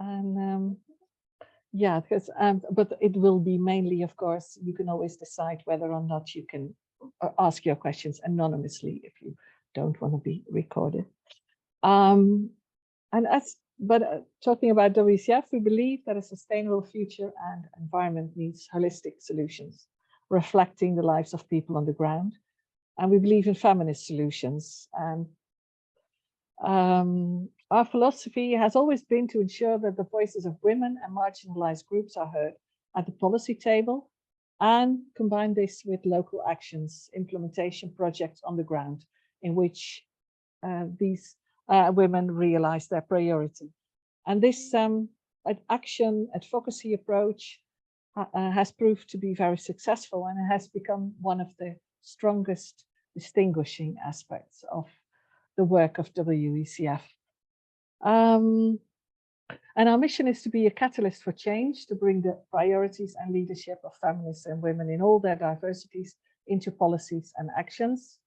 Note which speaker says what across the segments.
Speaker 1: And yeah, because but it will be mainly, of course, you can always decide whether or not you can ask your questions anonymously if you don't want to be recorded. Um, and as but talking about WCF, we believe that a sustainable future and environment needs holistic solutions, reflecting the lives of people on the ground. And we believe in feminist solutions. And our philosophy has always been to ensure that the voices of women and marginalized groups are heard at the policy table, and combine this with local actions, implementation projects on the ground in which these women realize their priority. And this action advocacy approach has proved to be very successful, and it has become one of the strongest distinguishing aspects of the work of WECF. And our mission is to be a catalyst for change, to bring the priorities and leadership of feminists and women in all their diversities into policies and actions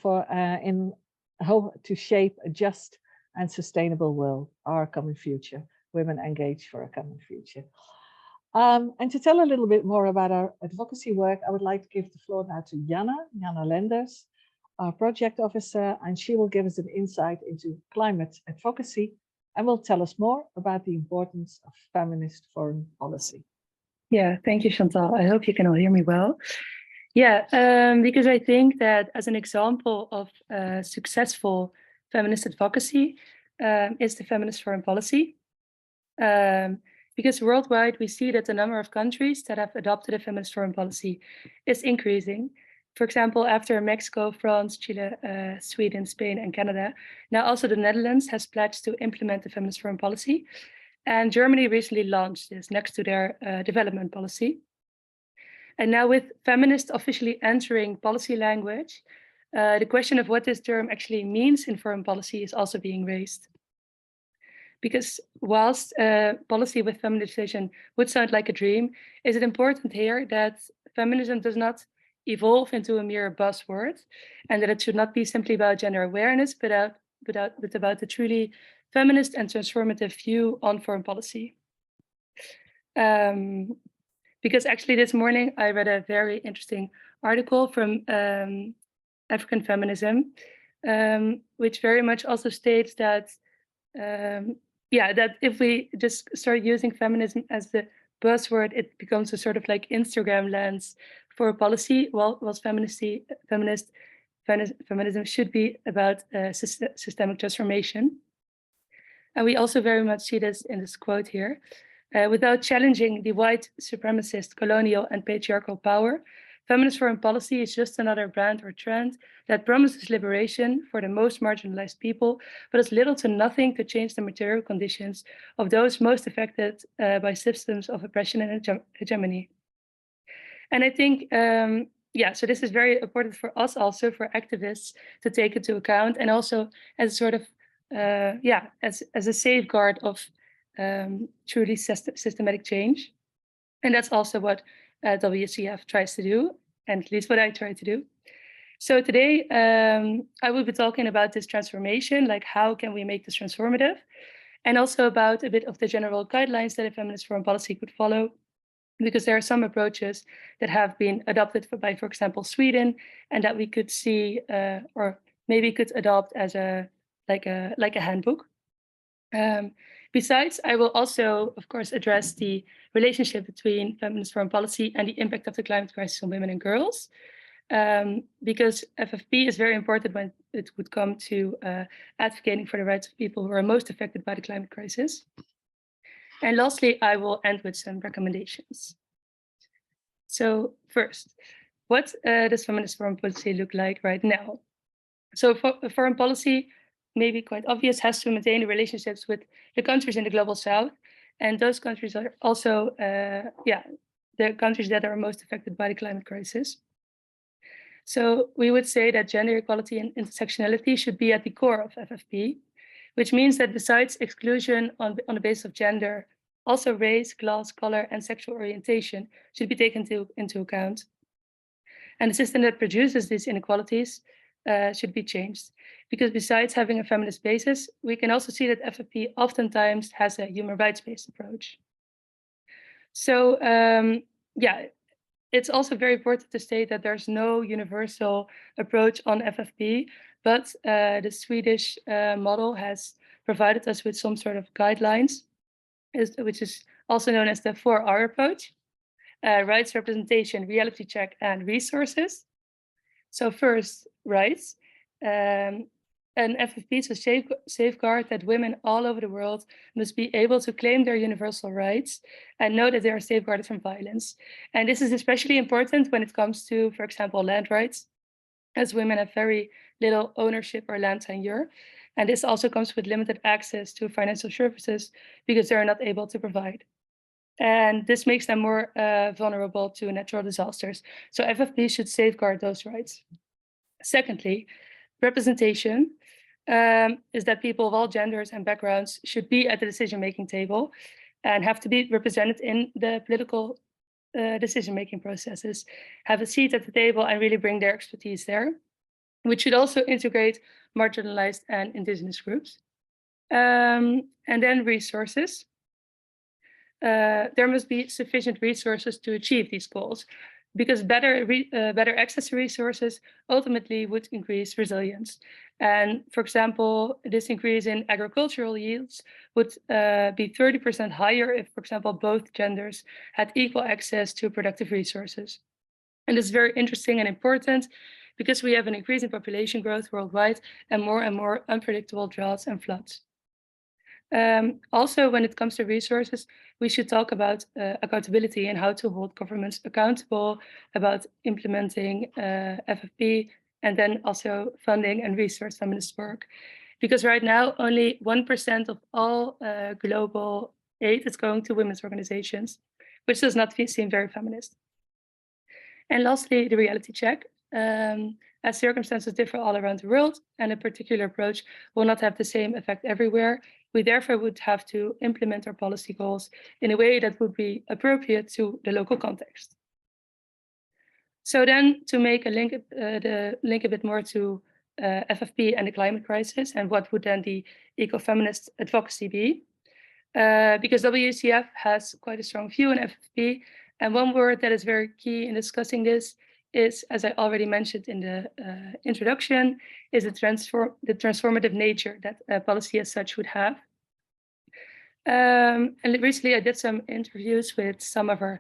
Speaker 1: for in hope to shape a just and sustainable world, our common future, women engaged for a common future. And to tell a little bit more about our advocacy work, I would like to give the floor now to Jana Lenders, our project officer, and she will give us an insight into climate advocacy and will tell us more about the importance of feminist foreign policy.
Speaker 2: Yeah, thank you, Chantal. I hope you can all hear me well. Yeah, because I think that as an example of successful feminist advocacy is the feminist foreign policy. Because worldwide, we see that the number of countries that have adopted a feminist foreign policy is increasing. For example, after Mexico, France, Chile, Sweden, Spain, and Canada, now also the Netherlands has pledged to implement the feminist foreign policy. And Germany recently launched this next to their development policy. And now with feminist officially entering policy language, the question of what this term actually means in foreign policy is also being raised. Because whilst policy with feminization would sound like a dream, is it important here that feminism does not evolve into a mere buzzword, and that it should not be simply about gender awareness, but about a truly feminist and transformative view on foreign policy. Because actually this morning I read a very interesting article from African Feminism, which very much also states that that if we just start using feminism as the buzzword, it becomes a sort of like Instagram lens for policy, whilst feminism should be about systemic transformation. And we also very much see this in this quote here. Without challenging the white supremacist, colonial, and patriarchal power, feminist foreign policy is just another brand or trend that promises liberation for the most marginalized people, but has little to nothing to change the material conditions of those most affected by systems of oppression and hegemony. And I think, so this is very important for us also, for activists, to take into account, and also as a sort of, as a safeguard of truly systematic change. And that's also what WCF tries to do, and at least what I try to do. So today, I will be talking about this transformation, like how can we make this transformative, and also about a bit of the general guidelines that a feminist foreign policy could follow, because there are some approaches that have been adopted by, for example, Sweden, and that we could see, or maybe could adopt as like a handbook. Besides, I will also, of course, address the relationship between feminist foreign policy and the impact of the climate crisis on women and girls, because FFP is very important when it would come to advocating for the rights of people who are most affected by the climate crisis. And lastly, I will end with some recommendations. So first, what does feminist foreign policy look like right now? So foreign policy, maybe quite obvious, has to maintain the relationships with the countries in the global south. And those countries are also, the countries that are most affected by the climate crisis. So we would say that gender equality and intersectionality should be at the core of FFP, which means that besides exclusion on the basis of gender, also race, class, color, and sexual orientation should be taken into account. And the system that produces these inequalities should be changed. Because besides having a feminist basis, we can also see that FFP oftentimes has a human rights-based approach. So yeah, it's also very important to state that there's no universal approach on FFP, but the Swedish model has provided us with some sort of guidelines, which is also known as the 4R approach: rights, representation, reality check, and resources. So first, rights. An FFP is a safeguard that women all over the world must be able to claim their universal rights and know that they are safeguarded from violence. And this is especially important when it comes to, for example, land rights, as women have very little ownership or land tenure. And this also comes with limited access to financial services because they're not able to provide. And this makes them more vulnerable to natural disasters. So FFP should safeguard those rights. Secondly, representation is that people of all genders and backgrounds should be at the decision-making table and have to be represented in the political decision-making processes, have a seat at the table and really bring their expertise there, which should also integrate marginalized and indigenous groups. And then resources. There must be sufficient resources to achieve these goals, because better access to resources ultimately would increase resilience. And for example, this increase in agricultural yields would be 30% higher if, for example, both genders had equal access to productive resources. And this is very interesting and important because we have an increase in population growth worldwide and more unpredictable droughts and floods. Also, when it comes to resources, we should talk about accountability and how to hold governments accountable about implementing FFP, and then also funding and resource feminist work. Because right now, only 1% of all global aid is going to women's organizations, which does not seem very feminist. And lastly, the reality check. As circumstances differ all around the world, and a particular approach will not have the same effect everywhere, we therefore would have to implement our policy goals in a way that would be appropriate to the local context. So then, to make the link a bit more to FFP and the climate crisis, and what would then the eco-feminist advocacy be? Because WCF has quite a strong view on FFP, and one word that is very key in discussing this is, as I already mentioned in the introduction, is the transformative nature that policy as such would have. And recently I did some interviews with some of our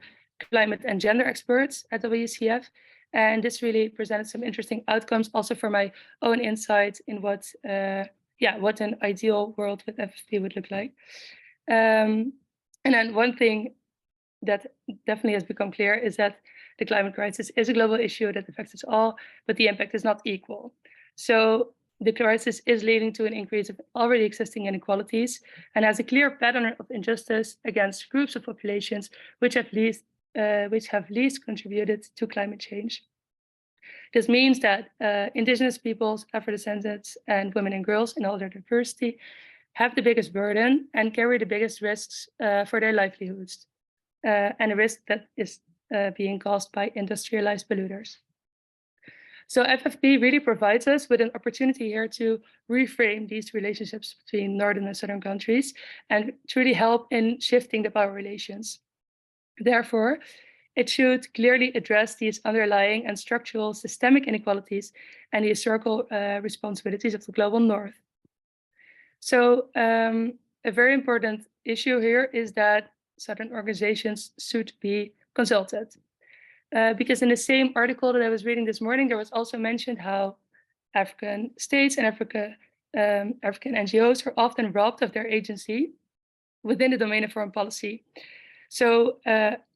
Speaker 2: climate and gender experts at WCF, and this really presented some interesting outcomes also for my own insight in what an ideal world with FFP would look like. And then one thing that definitely has become clear is that the climate crisis is a global issue that affects us all, but the impact is not equal. So the crisis is leading to an increase of already existing inequalities and has a clear pattern of injustice against groups of populations which have least contributed to climate change. This means that indigenous peoples, Afro-descendants, and women and girls in all their diversity have the biggest burden and carry the biggest risks for their livelihoods, and a risk that is being caused by industrialized polluters. So FFP really provides us with an opportunity here to reframe these relationships between northern and southern countries and truly help in shifting the power relations. Therefore, it should clearly address these underlying and structural systemic inequalities and the historical responsibilities of the global north. So a very important issue here is that southern organizations should be consulted. Because in the same article that I was reading this morning, there was also mentioned how African states and African NGOs are often robbed of their agency within the domain of foreign policy. So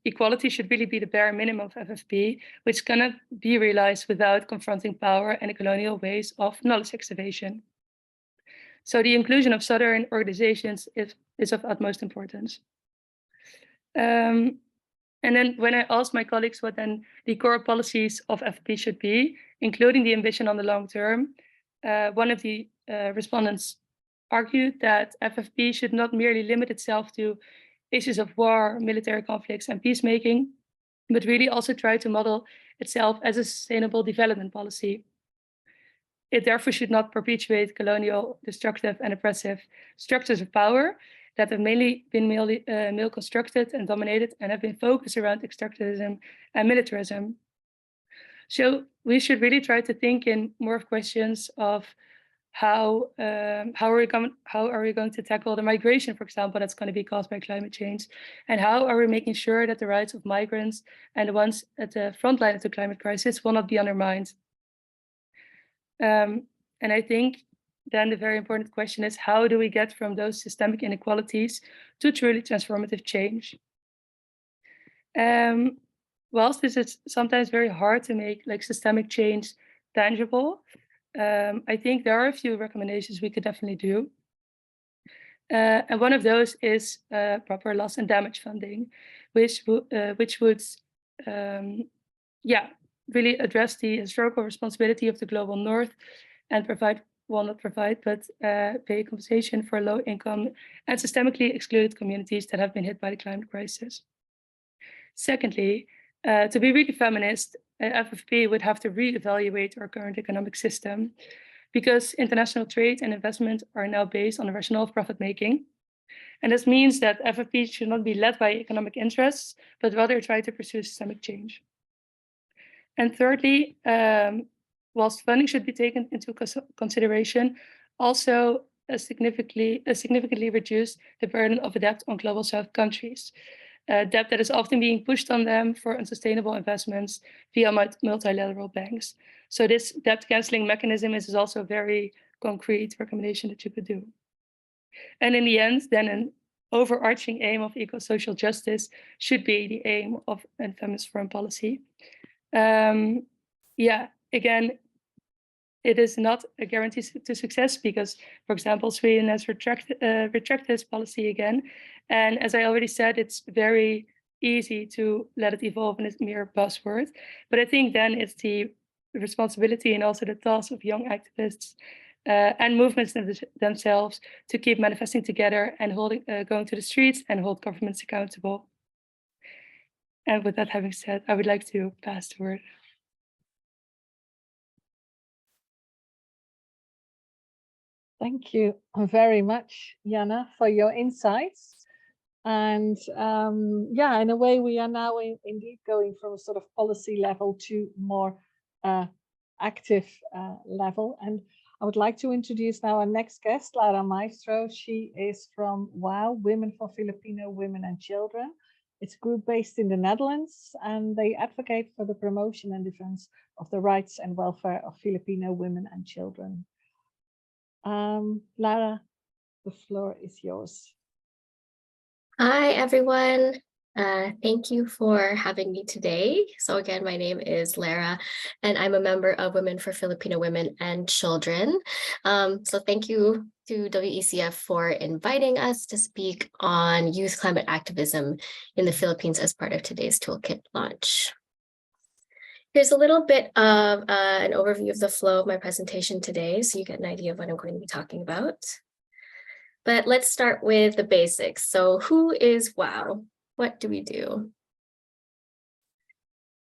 Speaker 2: equality should really be the bare minimum of FFP, which cannot be realized without confronting power and the colonial ways of knowledge excavation. So the inclusion of southern organizations is of utmost importance. And then when I asked my colleagues what then the core policies of FFP should be, including the ambition on the long term, one of the respondents argued that FFP should not merely limit itself to issues of war, military conflicts, and peacemaking, but really also try to model itself as a sustainable development policy. It therefore should not perpetuate colonial, destructive, and oppressive structures of power that have mainly been male constructed and dominated and have been focused around extractivism and militarism. So we should really try to think in more of questions of how are we going to tackle the migration, for example, that's going to be caused by climate change, and how are we making sure that the rights of migrants and the ones at the front line of the climate crisis will not be undermined. And I think then the very important question is, how do we get from those systemic inequalities to truly transformative change? Whilst this is sometimes very hard to make like systemic change tangible, I think there are a few recommendations we could definitely do. And one of those is proper loss and damage funding, which would really address the historical responsibility of the global north and provide, well, not provide, but pay compensation for low income and systemically excluded communities that have been hit by the climate crisis. Secondly, to be really feminist, FFP would have to reevaluate our current economic system, because international trade and investment are now based on the rationale of profit making. And this means that FFP should not be led by economic interests, but rather try to pursue systemic change. And thirdly, whilst funding should be taken into consideration, also significantly reduce the burden of debt on global south countries. Debt that is often being pushed on them for unsustainable investments via multilateral banks. So this debt canceling mechanism is also a very concrete recommendation that you could do. And in the end, then an overarching aim of eco-social justice should be the aim of a feminist foreign policy. Again, it is not a guarantee to success because, for example, Sweden has retracted its policy again. And as I already said, it's very easy to let it evolve in a mere buzzword. But I think then it's the responsibility and also the task of young activists and movements themselves to keep manifesting together and going to the streets and hold governments accountable. And with that having said, I would like to pass the word.
Speaker 1: Thank you very much, Jana, for your insights. And in a way, we are now indeed going from a sort of policy level to more active level. And I would like to introduce now our next guest, Lara Maestro. She is from WOW, Women for Filipino Women and Children. It's a group based in the Netherlands, and they advocate for the promotion and defense of the rights and welfare of Filipino women and children. Lara, the floor is yours.
Speaker 3: Hi, everyone. Thank you for having me today. So again, my name is Lara, and I'm a member of Women for Filipino Women and Children. So thank you to WECF for inviting us to speak on youth climate activism in the Philippines as part of today's Toolkit launch. Here's a little bit of an overview of the flow of my presentation today, so you get an idea of what I'm going to be talking about. But let's start with the basics. So who is WOW? What do we do?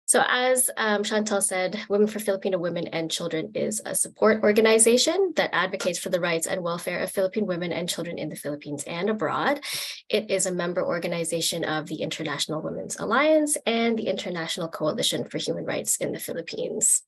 Speaker 3: So as Chantal said, Women for Filipino Women and Children is a support organization that advocates for the rights and welfare of Philippine women and children in the Philippines and abroad. It is a member organization of the International Women's Alliance and the International Coalition for Human Rights in the Philippines.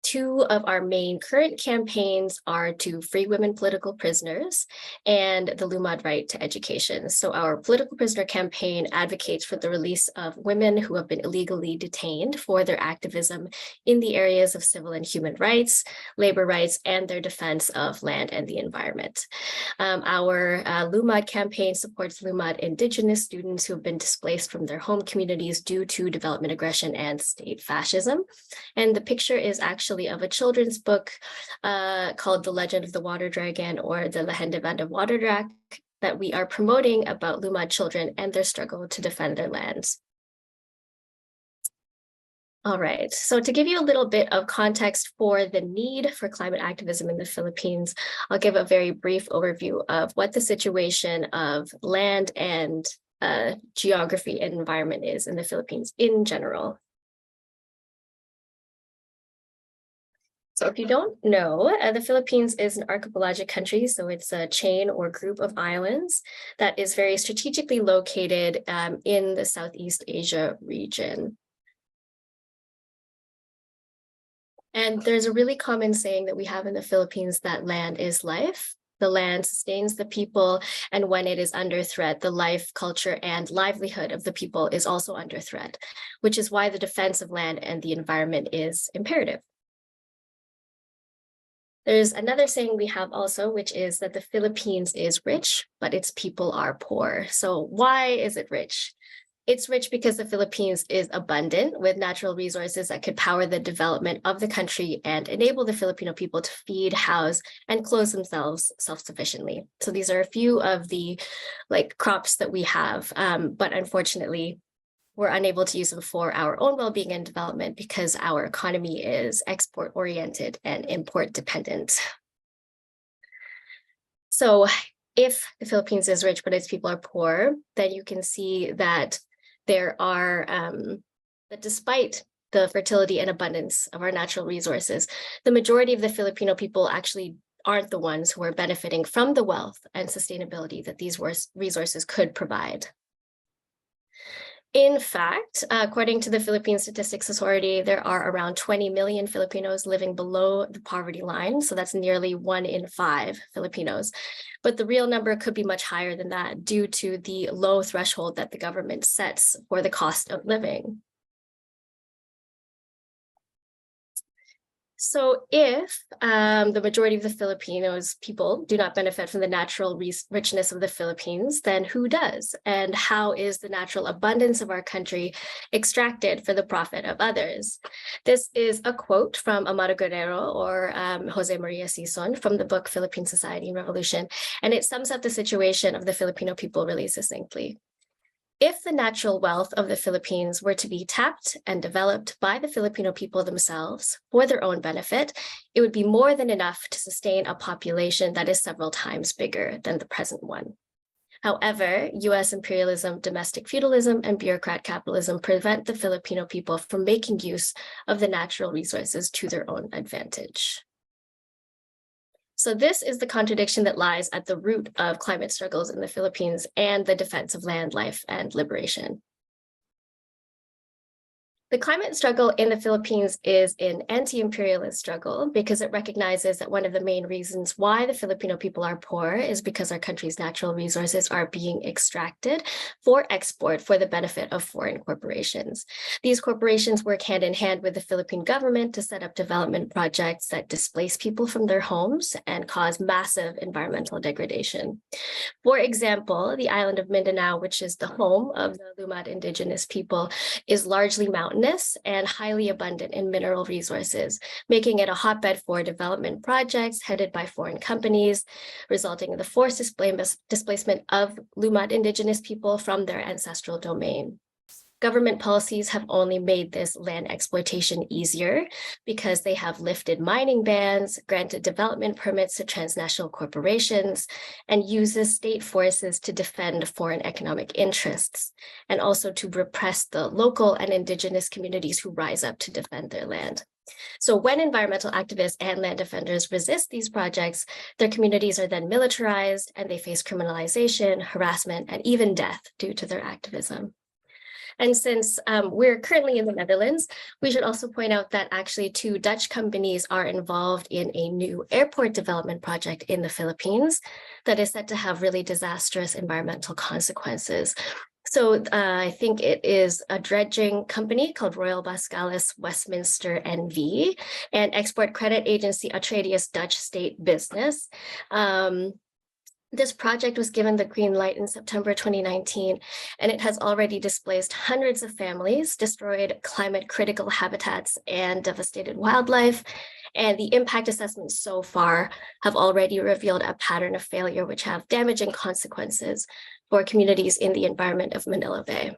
Speaker 3: Two of our main current campaigns are to free women political prisoners and the Lumad right to education. So our political prisoner campaign advocates for the release of women who have been illegally detained for their activism in the areas of civil and human rights, labor rights, and their defense of land and the environment. Our Lumad campaign supports Lumad Indigenous students who have been displaced from their home communities due to development aggression and state fascism. And the picture is actually of a children's book called The Legend of the Water Dragon, or The Lehendevan of Water Drac, that we are promoting about Lumad children and their struggle to defend their lands. All right, so to give you a little bit of context for the need for climate activism in the Philippines, I'll give a very brief overview of what the situation of land and geography and environment is in the Philippines in general. So if you don't know, the Philippines is an archipelagic country, so it's a chain or group of islands that is very strategically located in the Southeast Asia region. And there's a really common saying that we have in the Philippines that land is life. The land sustains the people, and when it is under threat, the life, culture, and livelihood of the people is also under threat, which is why the defense of land and the environment is imperative. There's another saying we have also, which is that the Philippines is rich, but its people are poor. So why is it rich? It's rich because the Philippines is abundant with natural resources that could power the development of the country and enable the Filipino people to feed, house, and clothe themselves self-sufficiently. So these are a few of the crops that we have, but unfortunately, we're unable to use them for our own well-being and development because our economy is export-oriented and import-dependent. So if the Philippines is rich, but its people are poor, then you can see that there are, that despite the fertility and abundance of our natural resources, the majority of the Filipino people actually aren't the ones who are benefiting from the wealth and sustainability that these resources could provide. In fact, according to the Philippine Statistics Authority, there are around 20 million Filipinos living below the poverty line. So that's nearly 1 in 5 Filipinos. But the real number could be much higher than that due to the low threshold that the government sets for the cost of living. So if the majority of the Filipinos people do not benefit from the natural richness of the Philippines, then who does? And how is the natural abundance of our country extracted for the profit of others? This is a quote from Amado Guerrero or Jose Maria Sison from the book Philippine Society and Revolution, and it sums up the situation of the Filipino people really succinctly. If the natural wealth of the Philippines were to be tapped and developed by the Filipino people themselves for their own benefit, it would be more than enough to sustain a population that is several times bigger than the present one. However, US imperialism, domestic feudalism, and bureaucrat capitalism prevent the Filipino people from making use of the natural resources to their own advantage. So this is the contradiction that lies at the root of climate struggles in the Philippines and the defense of land, life, and liberation. The climate struggle in the Philippines is an anti-imperialist struggle because it recognizes that one of the main reasons why the Filipino people are poor is because our country's natural resources are being extracted for export for the benefit of foreign corporations. These corporations work hand in hand with the Philippine government to set up development projects that displace people from their homes and cause massive environmental degradation. For example, the island of Mindanao, which is the home of the Lumad indigenous people, is largely mountainous and highly abundant in mineral resources, making it a hotbed for development projects headed by foreign companies, resulting in the forced displacement of Lumad indigenous people from their ancestral domain. Government policies have only made this land exploitation easier because they have lifted mining bans, granted development permits to transnational corporations, and uses state forces to defend foreign economic interests, and also to repress the local and indigenous communities who rise up to defend their land. So when environmental activists and land defenders resist these projects, their communities are then militarized and they face criminalization, harassment, and even death due to their activism. And since we're currently in the Netherlands, we should also point out that actually 2 Dutch companies are involved in a new airport development project in the Philippines that is said to have really disastrous environmental consequences. So I think it is a dredging company called Royal Bascalis Westminster NV and export credit agency Atradius Dutch State Business. This project was given the green light in September 2019, and it has already displaced hundreds of families, destroyed climate critical habitats, and devastated wildlife. And the impact assessments so far have already revealed a pattern of failure, which have damaging consequences for communities in the environment of Manila Bay.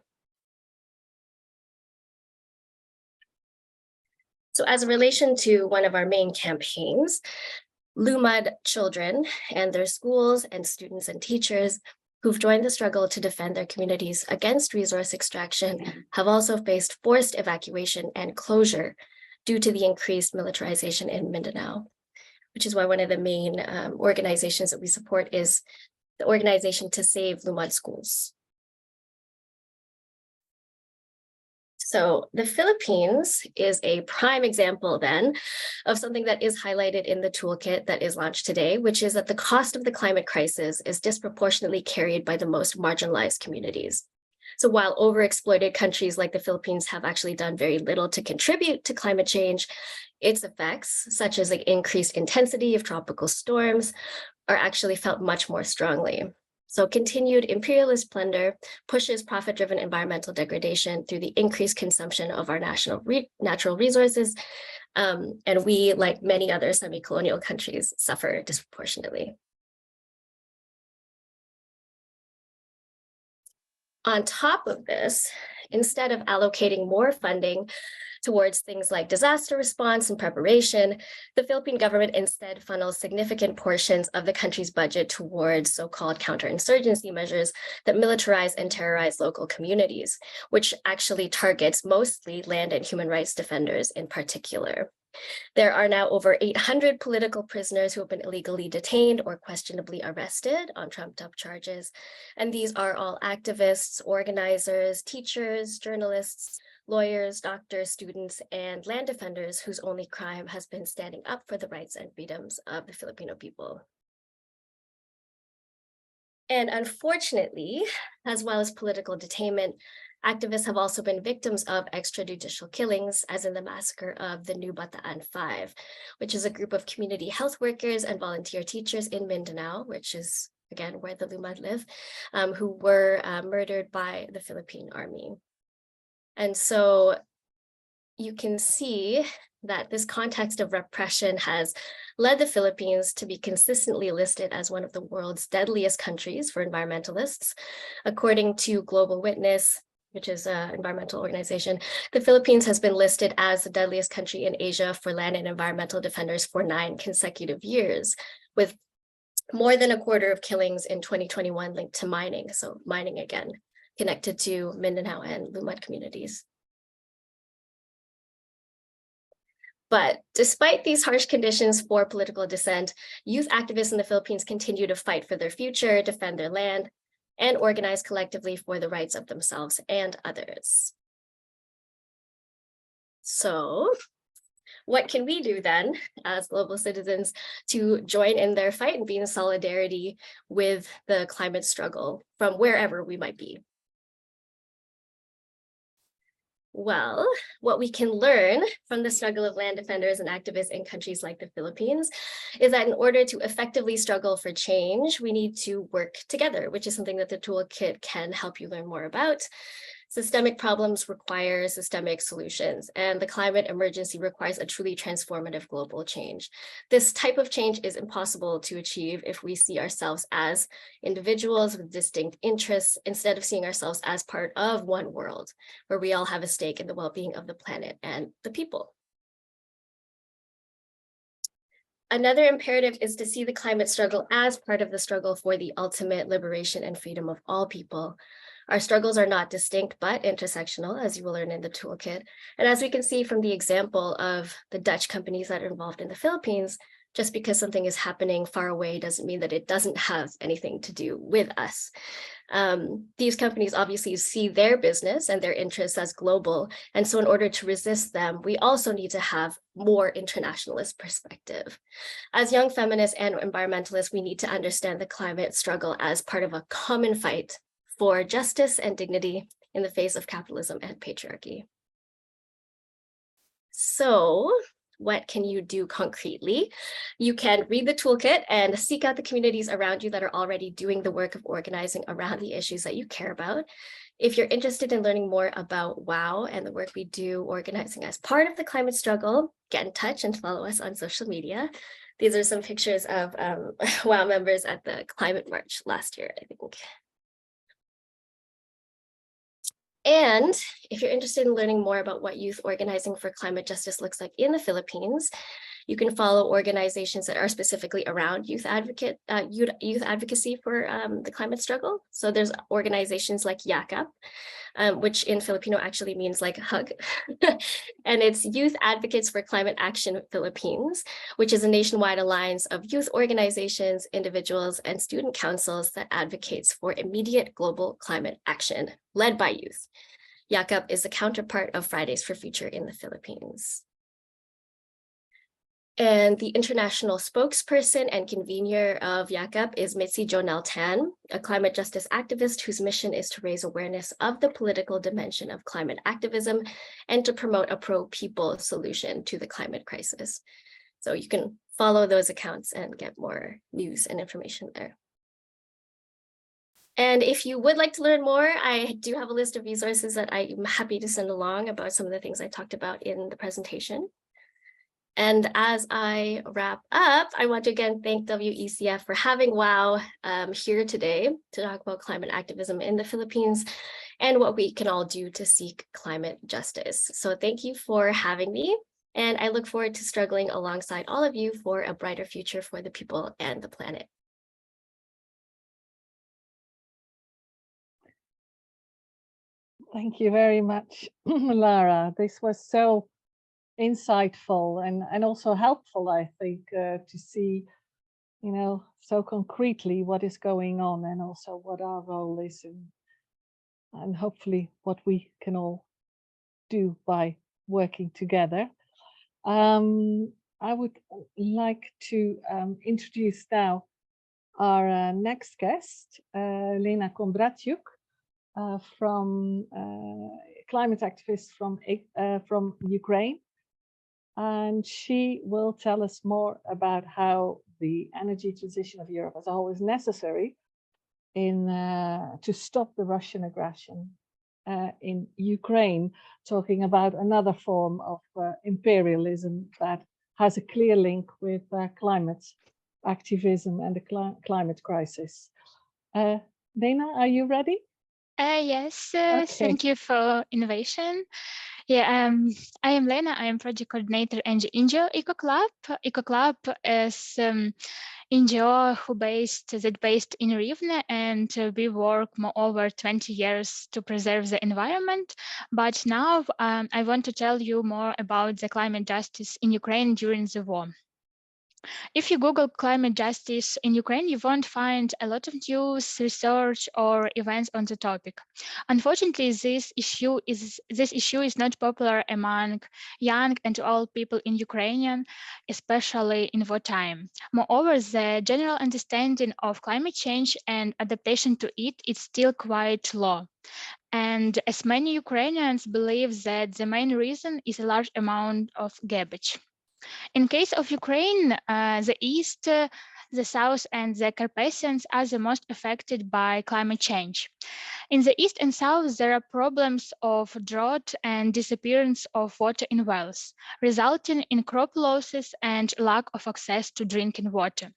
Speaker 3: So as a relation to one of our main campaigns, Lumad children and their schools and students and teachers who've joined the struggle to defend their communities against resource extraction have also faced forced evacuation and closure due to the increased militarization in Mindanao, which is why one of the main organizations that we support is the Organization to Save Lumad Schools. So the Philippines is a prime example then of something that is highlighted in the toolkit that is launched today, which is that the cost of the climate crisis is disproportionately carried by the most marginalized communities. So while overexploited countries like the Philippines have actually done very little to contribute to climate change, its effects, such as the increased intensity of tropical storms, are actually felt much more strongly. So continued imperialist plunder pushes profit-driven environmental degradation through the increased consumption of our natural resources, and we, like many other semi-colonial countries, suffer disproportionately. On top of this, instead of allocating more funding towards things like disaster response and preparation, the Philippine government instead funnels significant portions of the country's budget towards so-called counterinsurgency measures that militarize and terrorize local communities, which actually targets mostly land and human rights defenders in particular. There are now over 800 political prisoners who have been illegally detained or questionably arrested on trumped-up charges. And these are all activists, organizers, teachers, journalists, lawyers, doctors, students, and land defenders whose only crime has been standing up for the rights and freedoms of the Filipino people. And unfortunately, as well as political detainment, activists have also been victims of extrajudicial killings, as in the massacre of the New Bataan 5, which is a group of community health workers and volunteer teachers in Mindanao, which is, again, where the Lumad live, who were murdered by the Philippine Army. And so you can see that this context of repression has led the Philippines to be consistently listed as one of the world's deadliest countries for environmentalists. According to Global Witness, which is an environmental organization, the Philippines has been listed as the deadliest country in Asia for land and environmental defenders for 9 consecutive years, with more than a quarter of killings in 2021 linked to mining. So mining, again, connected to Mindanao and Lumad communities. But despite these harsh conditions for political dissent, youth activists in the Philippines continue to fight for their future, defend their land, and organize collectively for the rights of themselves and others. So what can we do then as global citizens to join in their fight and be in solidarity with the climate struggle from wherever we might be? Well, what we can learn from the struggle of land defenders and activists in countries like the Philippines is that in order to effectively struggle for change, we need to work together, which is something that the toolkit can help you learn more about. Systemic problems require systemic solutions, and the climate emergency requires a truly transformative global change. This type of change is impossible to achieve if we see ourselves as individuals with distinct interests, instead of seeing ourselves as part of one world, where we all have a stake in the well-being of the planet and the people. Another imperative is to see the climate struggle as part of the struggle for the ultimate liberation and freedom of all people. Our struggles are not distinct, but intersectional, as you will learn in the toolkit. And as we can see from the example of the Dutch companies that are involved in the Philippines, just because something is happening far away doesn't mean that it doesn't have anything to do with us. These companies obviously see their business and their interests as global. And so in order to resist them, we also need to have more internationalist perspective. As young feminists and environmentalists, we need to understand the climate struggle as part of a common fight for justice and dignity in the face of capitalism and patriarchy. So what can you do concretely? You can read the toolkit and seek out the communities around you that are already doing the work of organizing around the issues that you care about. If you're interested in learning more about WOW and the work we do organizing as part of the climate struggle, get in touch and follow us on social media. These are some pictures of WOW members at the climate march last year, I think. And if you're interested in learning more about what youth organizing for climate justice looks like in the Philippines, You can follow organizations that are specifically around youth advocacy for the climate struggle. So there's organizations like YAKAP, which in Filipino actually means like hug. And it's Youth Advocates for Climate Action Philippines, which is a nationwide alliance of youth organizations, individuals, and student councils that advocates for immediate global climate action led by youth. YAKAP is the counterpart of Fridays for Future in the Philippines. And the international spokesperson and convener of YAKAP is Mitzi Jonelle Tan, a climate justice activist whose mission is to raise awareness of the political dimension of climate activism and to promote a pro-people solution to the climate crisis. So you can follow those accounts and get more news and information there. And if you would like to learn more, I do have a list of resources that I'm happy to send along about some of the things I talked about in the presentation. And as I wrap up, I want to again thank WECF for having WOW here today to talk about climate activism in the Philippines and what we can all do to seek climate justice. So thank you for having me. And I look forward to struggling alongside all of you for a brighter future for the people and the planet.
Speaker 1: Thank you very much, Lara. This was so insightful and also helpful, I think, to see, you know, so concretely what is going on and also what our role is and hopefully what we can all do by working together. I would like to introduce now our next guest, Lena Kondratyuk, from climate activist from Ukraine. And she will tell us more about how the energy transition of Europe as a whole is necessary to stop the Russian aggression in Ukraine, talking about another form of imperialism that has a clear link with climate activism and the climate crisis. Dana, are you ready?
Speaker 4: Yes,
Speaker 1: Okay.
Speaker 4: Thank you for invitation. Yeah, I am Lena. I am project coordinator and NGO Eco Club. Eco Club is NGO that based in Rivne, and we work over 20 years to preserve the environment. But now I want to tell you more about the climate justice in Ukraine during the war. If you Google climate justice in Ukraine, you won't find a lot of news, research, or events on the topic. Unfortunately, this issue is not popular among young and old people in Ukraine, especially in wartime. Moreover, the general understanding of climate change and adaptation to it is still quite low. And as many Ukrainians believe that the main reason is a large amount of garbage. In case of Ukraine, the East, the South, and the Carpathians are the most affected by climate change. In the East and South, there are problems of drought and disappearance of water in wells, resulting in crop losses and lack of access to drinking water.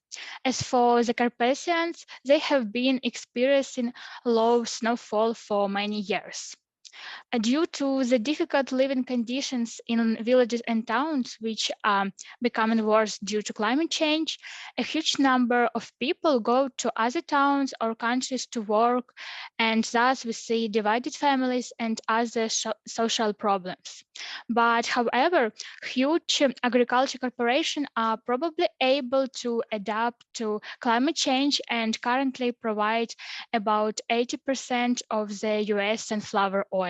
Speaker 4: As for the Carpathians, they have been experiencing low snowfall for many years. Due to the difficult living conditions in villages and towns, which are becoming worse due to climate change, a huge number of people go to other towns or countries to work, and thus we see divided families and other social problems. But however, huge agriculture corporations are probably able to adapt to climate change and currently provide about 80% of the US sunflower oil.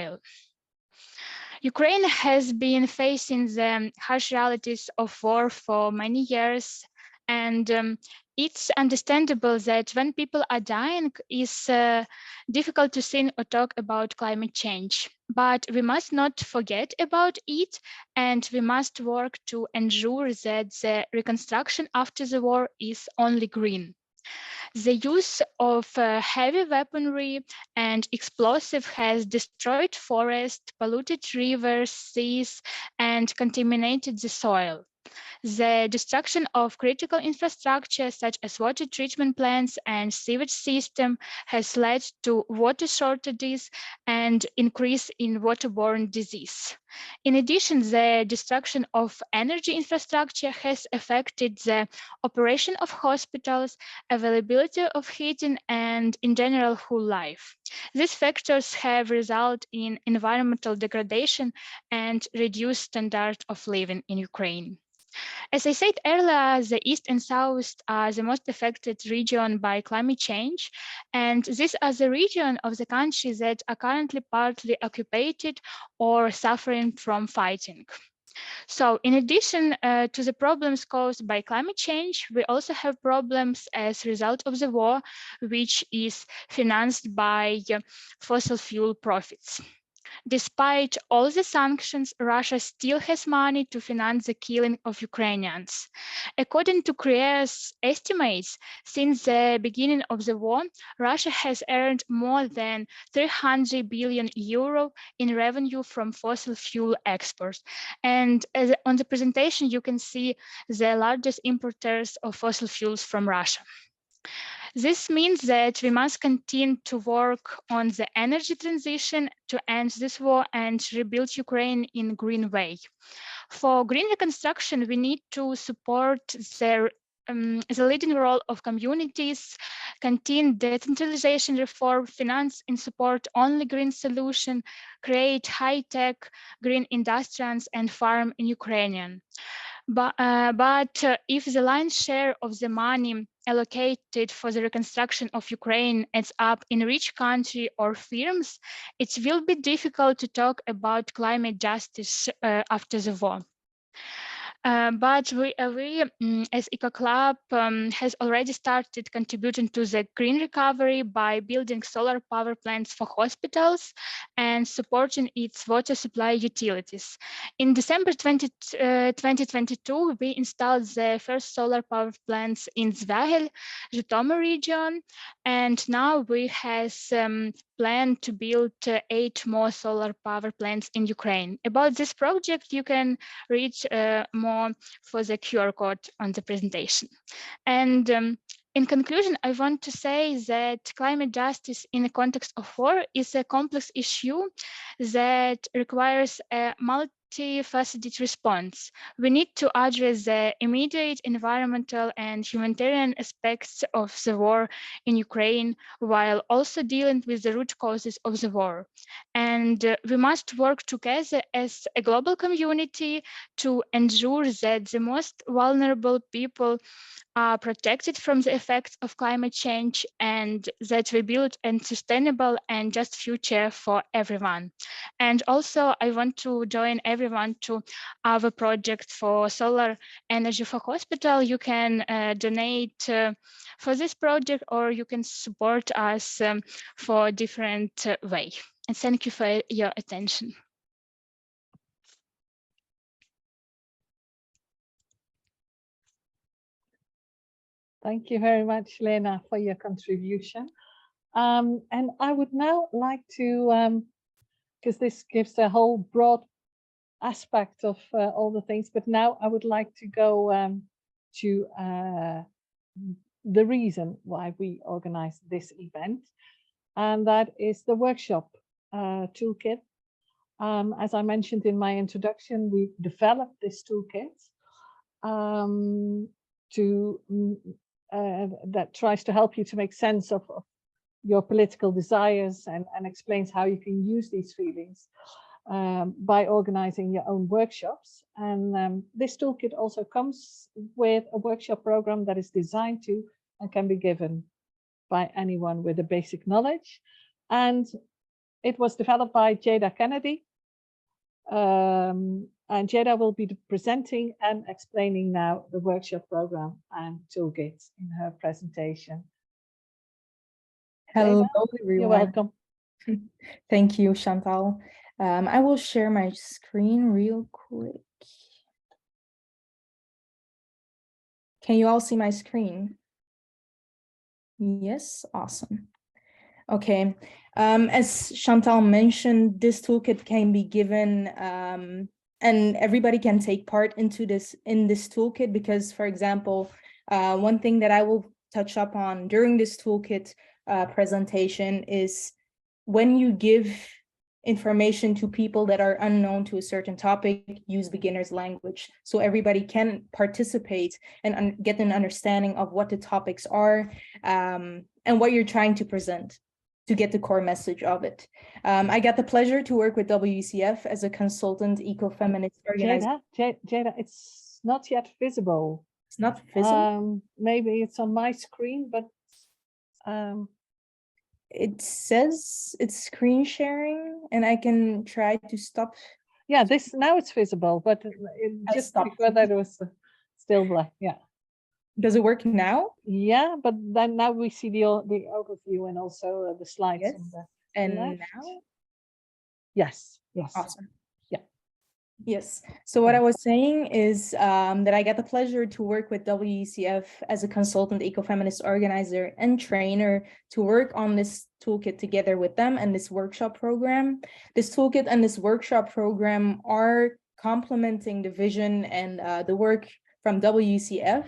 Speaker 4: Ukraine has been facing the harsh realities of war for many years, and it's understandable that when people are dying, it's difficult to think or talk about climate change. But we must not forget about it, and we must work to ensure that the reconstruction after the war is only green. The use of heavy weaponry and explosive has destroyed forests, polluted rivers, seas, and contaminated the soil. The destruction of critical infrastructure such as water treatment plants and sewage system has led to water shortages and increase in waterborne disease. In addition, the destruction of energy infrastructure has affected the operation of hospitals, availability of heating, and in general whole life. These factors have resulted in environmental degradation and reduced standard of living in Ukraine. As I said earlier, the East and South are the most affected region by climate change, and these are the regions of the country that are currently partly occupied or suffering from fighting. So in addition to the problems caused by climate change, we also have problems as a result of the war, which is financed by fossil fuel profits. Despite all the sanctions, Russia still has money to finance the killing of Ukrainians. According to Korea's estimates, since the beginning of the war, Russia has earned more than 300 billion euro in revenue from fossil fuel exports. And on the presentation, you can see the largest importers of fossil fuels from Russia. This means that we must continue to work on the energy transition to end this war and rebuild Ukraine in a green way. For green reconstruction, we need to support the leading role of communities, continue decentralization reform, finance and support only green solution, create high-tech green industries and farm in Ukrainian. But if the lion's share of the money allocated for the reconstruction of Ukraine ends up in rich country or firms, it will be difficult to talk about climate justice after the war. But we as Eco Club has already started contributing to the green recovery by building solar power plants for hospitals and supporting its water supply utilities. In December 2022, we installed the first solar power plants in Zvyagel, Zhytomyr region, and now we have plan to build 8 more solar power plants in Ukraine. About this project, you can read more for the QR code on the presentation. And in conclusion, I want to say that climate justice in the context of war is a complex issue that requires a multifaceted response. We need to address the immediate environmental and humanitarian aspects of the war in Ukraine while also dealing with the root causes of the war. And we must work together as a global community to ensure that the most vulnerable people are protected from the effects of climate change and that we build a sustainable and just future for everyone. And also, I want to join everyone to our project for solar energy for hospital. You can donate for this project or you can support us for different way. And thank you for your attention.
Speaker 1: Thank you very much, Lena, for your contribution. And I would now like to, because this gives a whole broad aspect of all the things, but now I would like to go to the reason why we organized this event, and that is the workshop toolkit. As I mentioned in my introduction, we developed this toolkit that tries to help you to make sense of your political desires and explains how you can use these feelings by organizing your own workshops. And this toolkit also comes with a workshop program that is designed to and can be given by anyone with a basic knowledge. And it was developed by Jada Kennedy. And Jada will be presenting and explaining now the workshop program and toolkit in her presentation.
Speaker 5: Hello,
Speaker 1: Jada,
Speaker 5: everyone.
Speaker 1: you're welcome.
Speaker 5: Thank you, Chantal. I will share my screen real quick. Can you all see my screen? Yes, awesome. Okay, as Chantal mentioned, this toolkit can be given and everybody can take part into this toolkit, because, for example, one thing that I will touch up on during this toolkit presentation is when you give information to people that are unknown to a certain topic, use beginner's language so everybody can participate and get an understanding of what the topics are, and what you're trying to present, to get the core message of it. I got the pleasure to work with WCF as a consultant ecofeminist organizer.
Speaker 1: Jada, it's not yet visible.
Speaker 5: It's not visible.
Speaker 1: Maybe it's on my screen, but
Speaker 5: it says it's screen sharing, and I can try to stop.
Speaker 1: Yeah, now it's visible, but just before that it was still black. Yeah.
Speaker 5: Does it work now?
Speaker 1: Yeah, but then now we see the overview and also the slides.
Speaker 5: Yes. And
Speaker 1: left.
Speaker 5: now?
Speaker 1: Yes.
Speaker 5: Awesome.
Speaker 1: Yeah.
Speaker 5: Yes. So what I was saying is that I got the pleasure to work with WECF as a consultant ecofeminist organizer and trainer to work on this toolkit together with them and this workshop program. This toolkit and this workshop program are complementing the vision and the work from WECF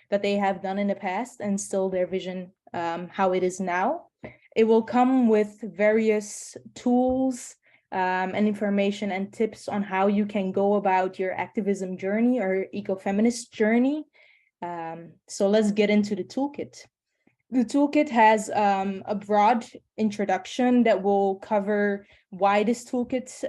Speaker 5: that they have done in the past, and still their vision, how it is now. It will come with various tools and information and tips on how you can go about your activism journey or ecofeminist journey. So let's get into the toolkit. The toolkit has a broad introduction that will cover why this toolkit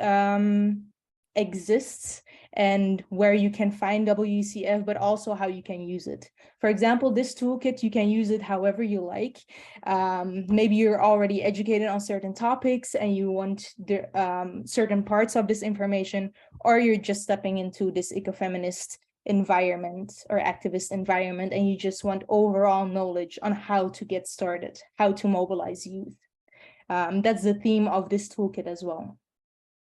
Speaker 5: exists and where you can find WCF, but also how you can use it. For example, this toolkit, you can use it however you like. Maybe you're already educated on certain topics and you want the, certain parts of this information, or you're just stepping into this ecofeminist environment or activist environment and you just want overall knowledge on how to get started, how to mobilize youth. That's the theme of this toolkit as well.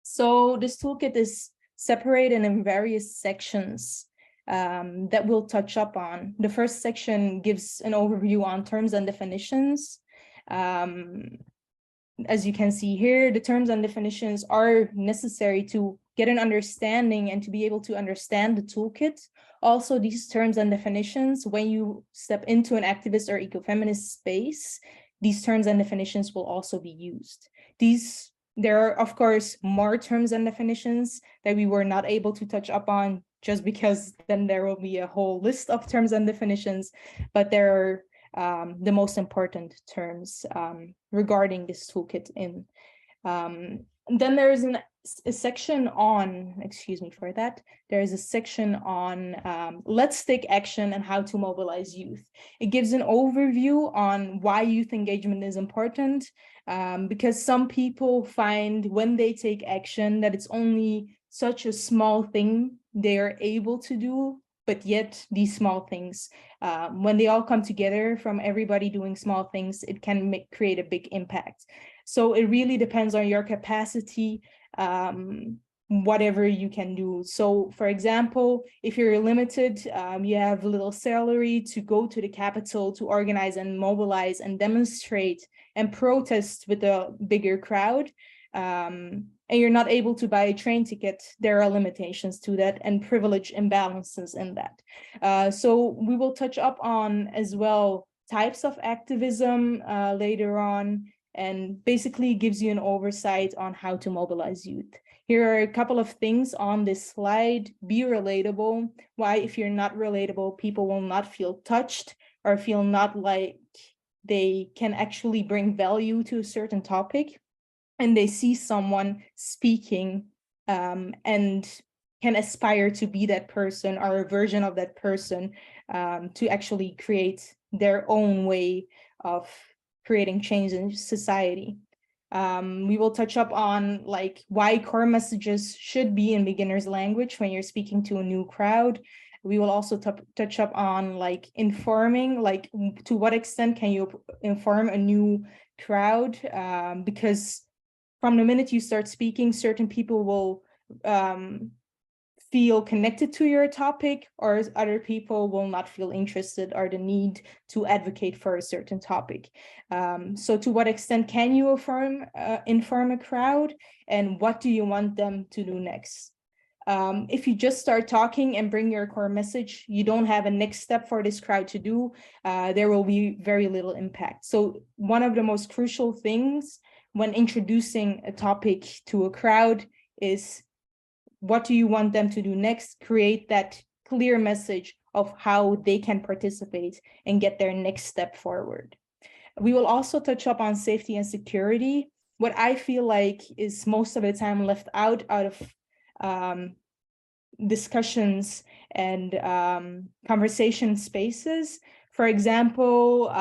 Speaker 5: So this toolkit is separated in various sections that we'll touch up on. The first section gives an overview on terms and definitions. As you can see here, the terms and definitions are necessary to get an understanding and to be able to understand the toolkit. Also, these terms and definitions, when you step into an activist or ecofeminist space, these terms and definitions will also be used. There are, of course, more terms and definitions that we were not able to touch up on, just because then there will be a whole list of terms and definitions, but there are the most important terms regarding this toolkit in. Then there is a section on, excuse me for that, there is a section on let's take action and how to mobilize youth. It gives an overview on why youth engagement is important, because some people find when they take action that it's only such a small thing they are able to do, but yet these small things, when they all come together from everybody doing small things, it can create a big impact. So it really depends on your capacity, whatever you can do. So for example, if you're limited, you have little salary to go to the capital to organize and mobilize and demonstrate and protest with a bigger crowd, and you're not able to buy a train ticket, there are limitations to that and privilege imbalances in that. So we will touch up on as well types of activism later on, and basically gives you an oversight on how to mobilize youth. Here are a couple of things on this slide. Be relatable. Why, if you're not relatable, people will not feel touched or feel not like they can actually bring value to a certain topic, and they see someone speaking and can aspire to be that person or a version of that person, to actually create their own way of creating change in society. We will touch up on like why core messages should be in beginner's language when you're speaking to a new crowd. We will also touch up on like informing, like to what extent can you inform a new crowd, because from the minute you start speaking, certain people will feel connected to your topic, or other people will not feel interested or the need to advocate for a certain topic. So to what extent can you inform a crowd, and what do you want them to do next? If you just start talking and bring your core message, you don't have a next step for this crowd to do, there will be very little impact. So one of the most crucial things when introducing a topic to a crowd is, what do you want them to do next? Create that clear message of how they can participate and get their next step forward. We will also touch up on safety and security. What I feel like is most of the time left out of discussions and conversation spaces. For example,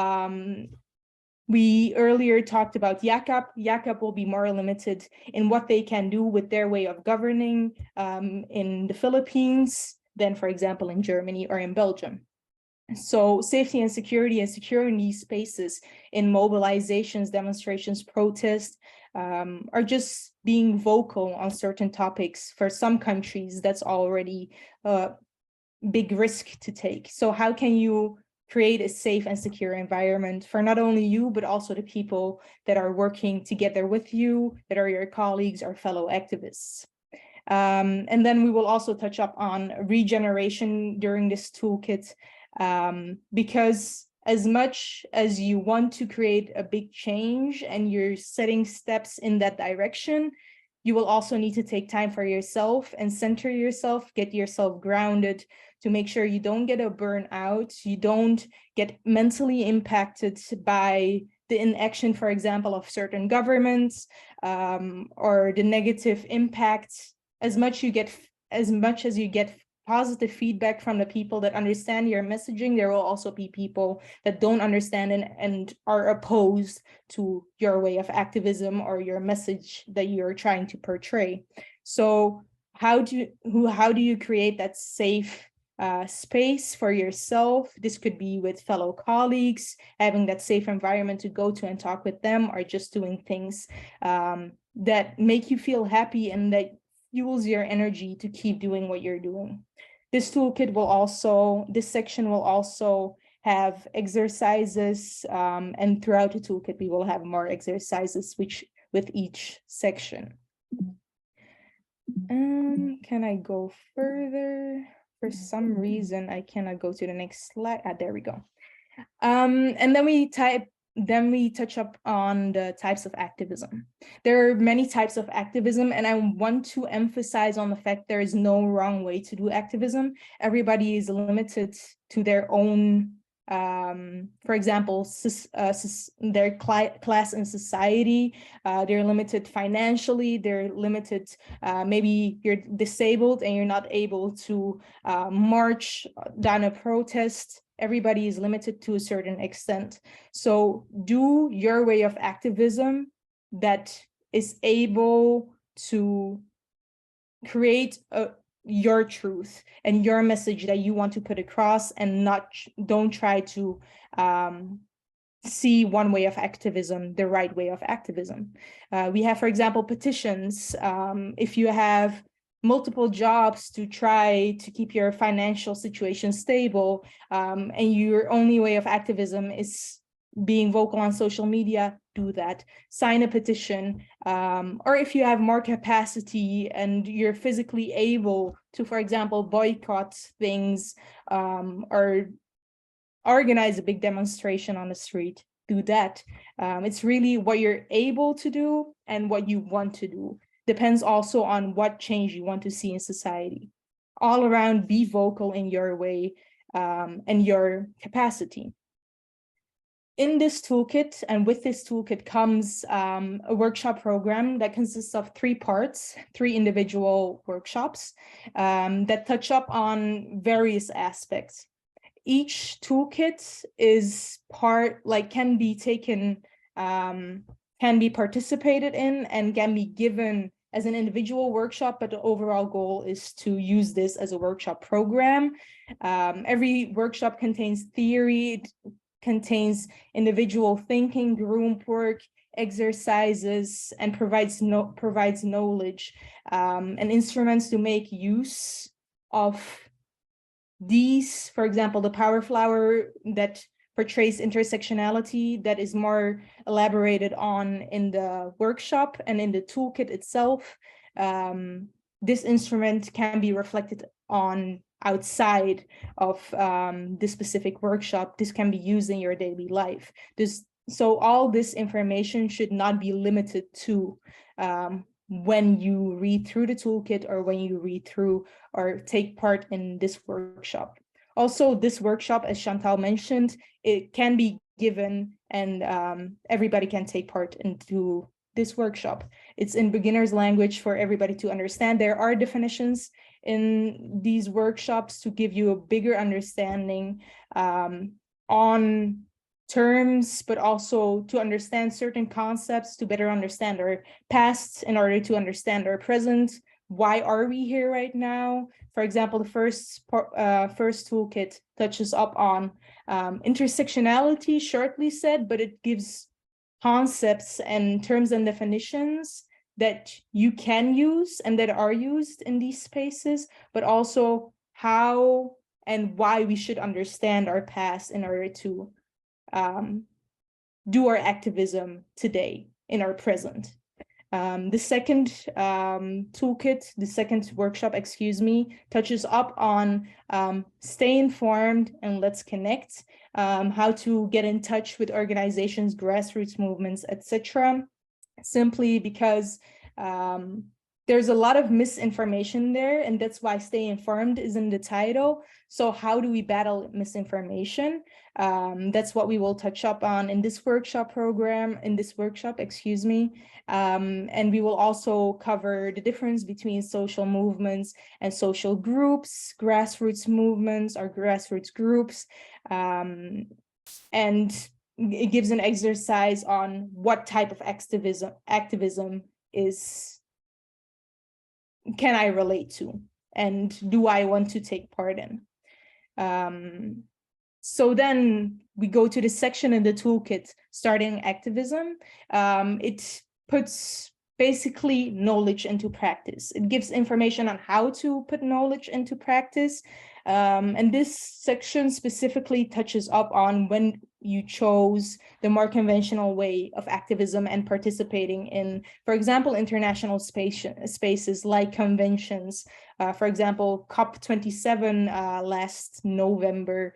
Speaker 5: we earlier talked about YACAP. YACAP will be more limited in what they can do with their way of governing in the Philippines than, for example, in Germany or in Belgium. So safety and securing these spaces in mobilizations, demonstrations, protests, are just being vocal on certain topics. For some countries, that's already a big risk to take. So how can you create a safe and secure environment for not only you, but also the people that are working together with you, that are your colleagues or fellow activists? And then we will also touch up on regeneration during this toolkit, because as much as you want to create a big change and you're setting steps in that direction, you will also need to take time for yourself and center yourself, get yourself grounded to make sure you don't get a burnout, you don't get mentally impacted by the inaction, for example, of certain governments, or the negative impact. As much as you get positive feedback from the people that understand your messaging, there will also be people that don't understand and are opposed to your way of activism or your message that you're trying to portray. So how do you create that safe space for yourself? This could be with fellow colleagues, having that safe environment to go to and talk with them, or just doing things that make you feel happy and that fuels your energy to keep doing what you're doing. This toolkit will also, this section will also have exercises, and throughout the toolkit, we will have more exercises with each section. Can I go further? For some reason, I cannot go to the next slide. There we go. And then we touch up on the types of activism. There are many types of activism, and I want to emphasize on the fact there is no wrong way to do activism. Everybody is limited to their own, for example, their class in society. They're limited financially, they're limited, maybe you're disabled and you're not able to march down a protest. Everybody is limited to a certain extent. So do your way of activism that is able to create your truth and your message that you want to put across, and don't try to see one way of activism, the right way of activism. We have, for example, petitions. If you have multiple jobs to try to keep your financial situation stable, and your only way of activism is being vocal on social media, do that. Sign a petition, or if you have more capacity and you're physically able to, for example, boycott things, or organize a big demonstration on the street, do that. It's really what you're able to do and what you want to do. Depends also on what change you want to see in society. All around, be vocal in your way and your capacity. In this toolkit, and with this toolkit comes a workshop program that consists of 3 parts, 3 individual workshops that touch up on various aspects. Each toolkit is can be taken, can be participated in, and can be given as an individual workshop, but the overall goal is to use this as a workshop program. Every workshop contains theory, it contains individual thinking, group work, exercises, and provides knowledge and instruments to make use of these. For example, the power flower that portrays intersectionality, that is more elaborated on in the workshop and in the toolkit itself. this instrument can be reflected on outside of the specific workshop. This can be used in your daily life. So all this information should not be limited to when you read through the toolkit or when you read through or take part in this workshop. Also, this workshop, as Chantal mentioned, it can be given and everybody can take part into this workshop. It's in beginner's language for everybody to understand. There are definitions in these workshops to give you a bigger understanding on terms, but also to understand certain concepts, to better understand our past in order to understand our present. Why are we here right now? For example, the first toolkit touches up on intersectionality, shortly said, but it gives concepts and terms and definitions that you can use and that are used in these spaces, but also how and why we should understand our past in order to do our activism today in our present. The second toolkit, the second workshop, excuse me, touches up on stay informed and let's connect, how to get in touch with organizations, grassroots movements, etc. Simply because there's a lot of misinformation there, and that's why stay informed is in the title. So how do we battle misinformation? That's what we will touch up on in this workshop, excuse me. And we will also cover the difference between social movements and social groups, grassroots movements or grassroots groups. And it gives an exercise on what type of activism can I relate to, and do I want to take part in? So then we go to the section in the toolkit, starting activism. It puts basically knowledge into practice. It gives information on how to put knowledge into practice. And this section specifically touches up on when you chose the more conventional way of activism and participating in, for example, international spaces like conventions. For example, COP27 last November.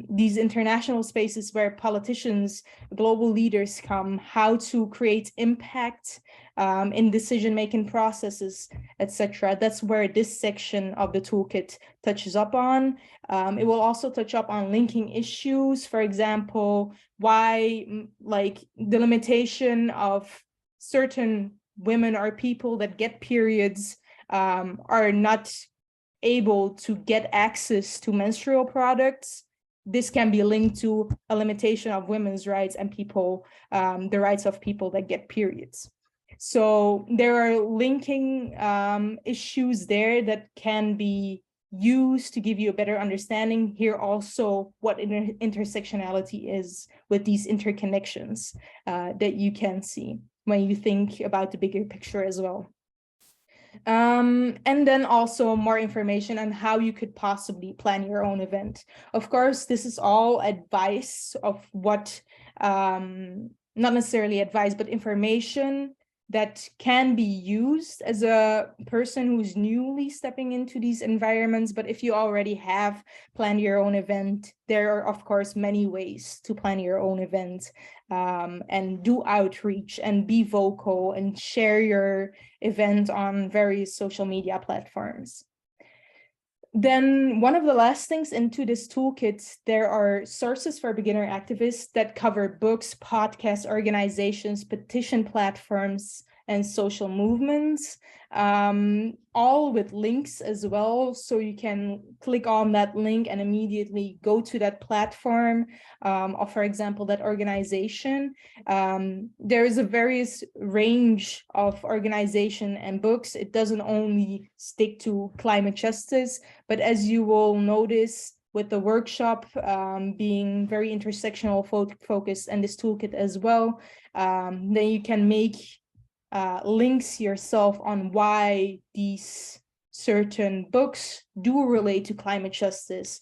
Speaker 5: These international spaces where politicians, global leaders come, how to create impact in decision-making processes, etc. That's where this section of the toolkit touches up on. It will also touch up on linking issues, for example, why like the limitation of certain women or people that get periods are not able to get access to menstrual products. This can be linked to a limitation of women's rights and people, the rights of people that get periods. So there are linking issues there that can be used to give you a better understanding. Here also what intersectionality is with these interconnections that you can see when you think about the bigger picture as well. And then also more information on how you could possibly plan your own event. Of course, this is all advice of what, not necessarily advice, but information that can be used as a person who's newly stepping into these environments. But if you already have planned your own event, there are, of course, many ways to plan your own event and do outreach and be vocal and share your event on various social media platforms. Then one of the last things into this toolkit, there are sources for beginner activists that cover books, podcasts, organizations, petition platforms, and social movements, all with links as well. So you can click on that link and immediately go to that platform or, for example, that organization. There is a various range of organization and books. It doesn't only stick to climate justice, but as you will notice with the workshop being very intersectional focused and this toolkit as well, then you can make links yourself on why these certain books do relate to climate justice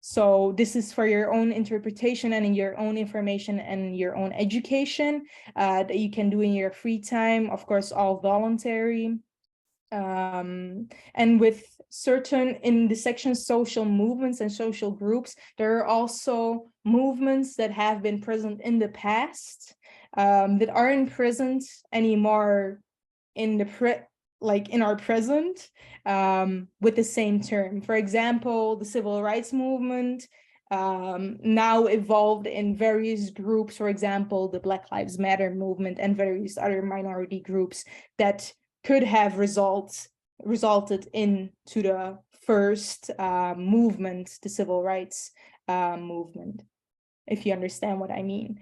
Speaker 5: So this is for your own interpretation and in your own information and your own education that you can do in your free time, of course, all voluntary. And with certain, in the section social movements and social groups, there are also movements that have been present in the past that aren't present anymore in the in our present with the same term. For example, the civil rights movement now evolved in various groups, for example, the Black Lives Matter movement and various other minority groups that could have resulted into the first movement, the civil rights movement, if you understand what I mean.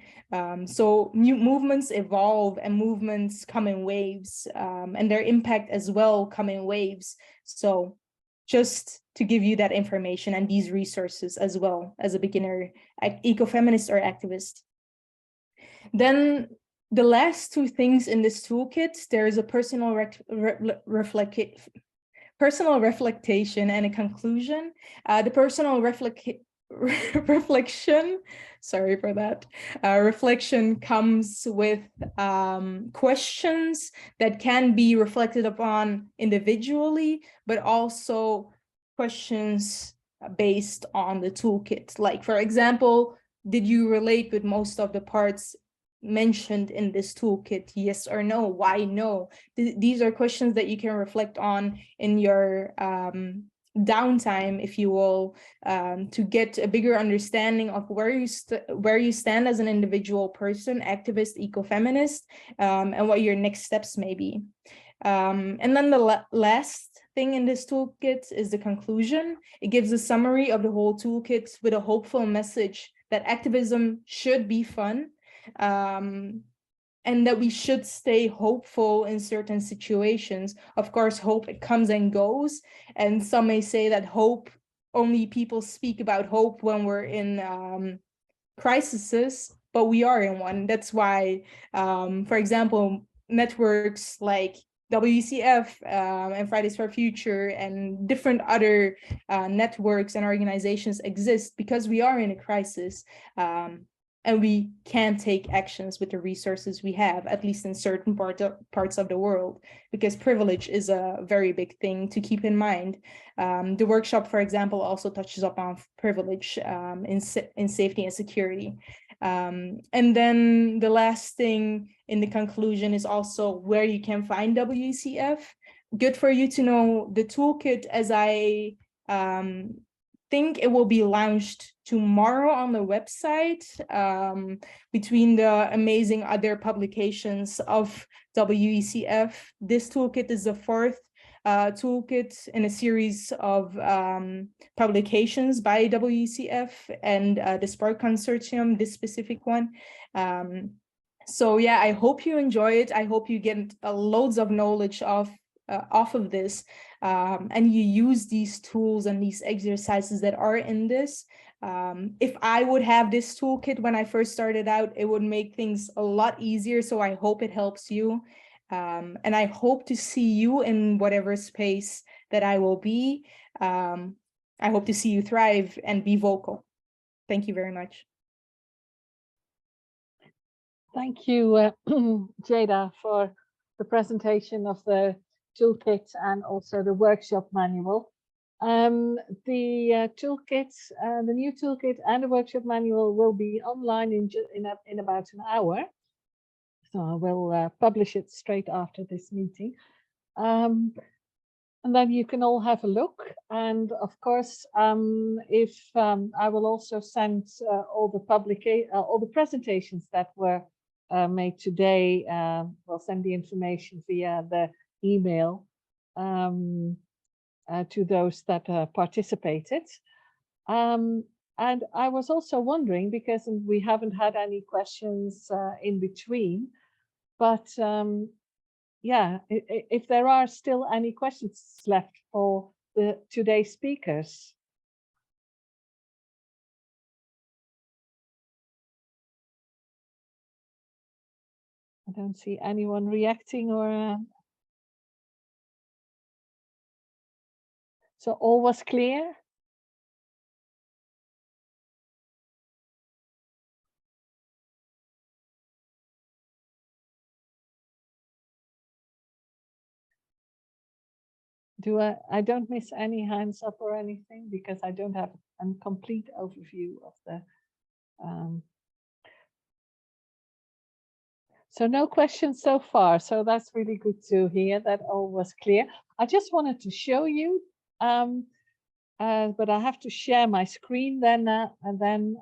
Speaker 5: So new movements evolve and movements come in waves, and their impact as well come in waves. So just to give you that information and these resources as well as a beginner ecofeminist or activist. Then the last two things in this toolkit, there is a personal reflection and a conclusion. The personal reflection, sorry for that, reflection comes with questions that can be reflected upon individually, but also questions based on the toolkit. Like, for example, did you relate with most of the parts mentioned in this toolkit? Yes or no? Why no? These are questions that you can reflect on in your downtime, if you will, to get a bigger understanding of where you stand as an individual person, activist, ecofeminist, and what your next steps may be. And then the last thing in this toolkit is the conclusion. It gives a summary of the whole toolkit with a hopeful message that activism should be fun, and that we should stay hopeful in certain situations. Of course, hope, it comes and goes, and some may say that hope, only people speak about hope when we're in crises, but we are in one. That's why, for example, networks like WCF and Fridays for Future and different other networks and organizations exist because we are in a crisis. And we can take actions with the resources we have, at least in certain parts of the world, because privilege is a very big thing to keep in mind. The workshop, for example, also touches upon privilege in safety and security. And then the last thing in the conclusion is also where you can find WCF. Good for you to know the toolkit, as I think it will be launched tomorrow on the website, between the amazing other publications of WECF. This toolkit is the fourth toolkit in a series of publications by WECF and the Spark Consortium, this specific one. So yeah, I hope you enjoy it. I hope you get loads of knowledge off of this, and you use these tools and these exercises that are in this. If I would have this toolkit when I first started out, it would make things a lot easier. So I hope it helps you. And I hope to see you in whatever space that I will be. I hope to see you thrive and be vocal. Thank you very much.
Speaker 1: Thank you, Jada, for the presentation of the toolkit and also the workshop manual. The toolkit, the new toolkit and the workshop manual will be online in about an hour. So I will publish it straight after this meeting. And then you can all have a look. And of course, I will also send all the presentations that were made today. We'll send the information via the email to those that participated. And I was also wondering, because we haven't had any questions in between, but yeah, if there are still any questions left for today's speakers. I don't see anyone reacting or. So all was clear? I don't miss any hands up or anything because I don't have a complete overview of the. So no questions so far. So that's really good to hear that all was clear. I just wanted to show you, but I have to share my screen then, and then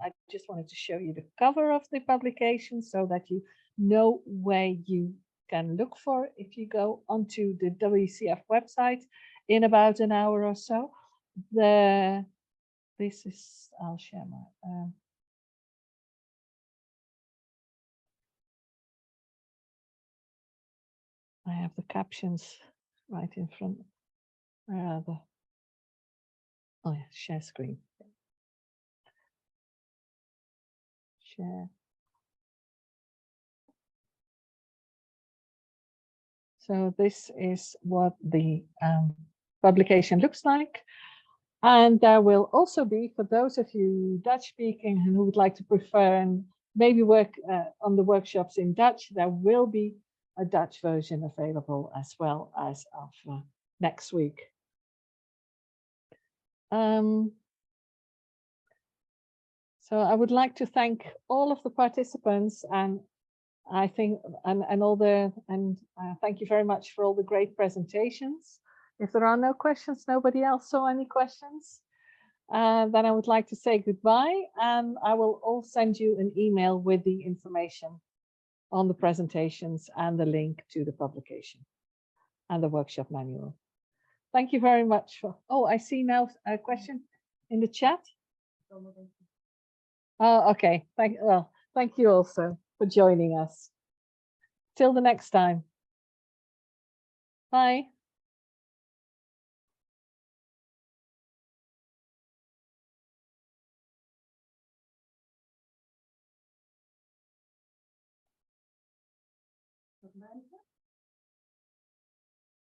Speaker 1: I just wanted to show you the cover of the publication so that you know where you can look for if you go onto the WCF website in about an hour or so. This is, I'll share my. I have the captions right in front. Where are the? Oh yeah, share screen. Share. So this is what the publication looks like. And there will also be, for those of you Dutch speaking and who would like to prefer and maybe work on the workshops in Dutch, there will be a Dutch version available as well as of next week. So I would like to thank all of the participants, and I think thank you very much for all the great presentations. If there are no questions, nobody else saw any questions, then I would like to say goodbye, and I will all send you an email with the information on the presentations and the link to the publication and the workshop manual. Thank you very much for, oh, I see now a question in the chat. Oh, okay. Thank you also for joining us. Till the next time. Bye.